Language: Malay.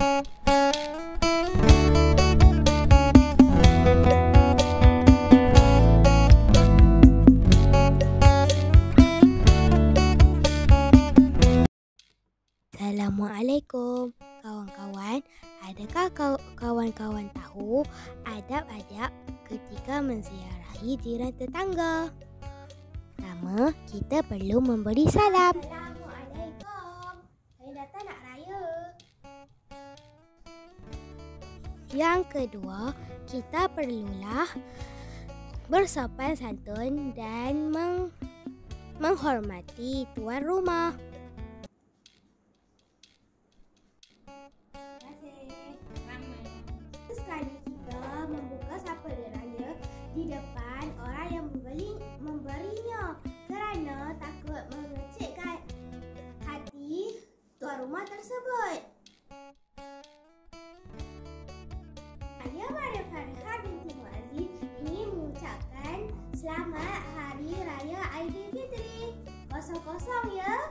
Assalamualaikum kawan-kawan. Adakah kawan-kawan tahu adab-adab ketika menziarahi jiran tetangga? Pertama, kita perlu memberi salam. Assalamualaikum. Saya datang nak raya. Yang kedua, kita perlulah bersopan santun dan menghormati tuan rumah. Sekali kita membuka sapa dia raya di depan orang yang memberinya kerana takut mengecekkan hati tuan rumah tersebut. Saya Maria Farha binti Muazzin ingin mengucapkan selamat Hari Raya Aidilfitri. Kosong-kosong ya.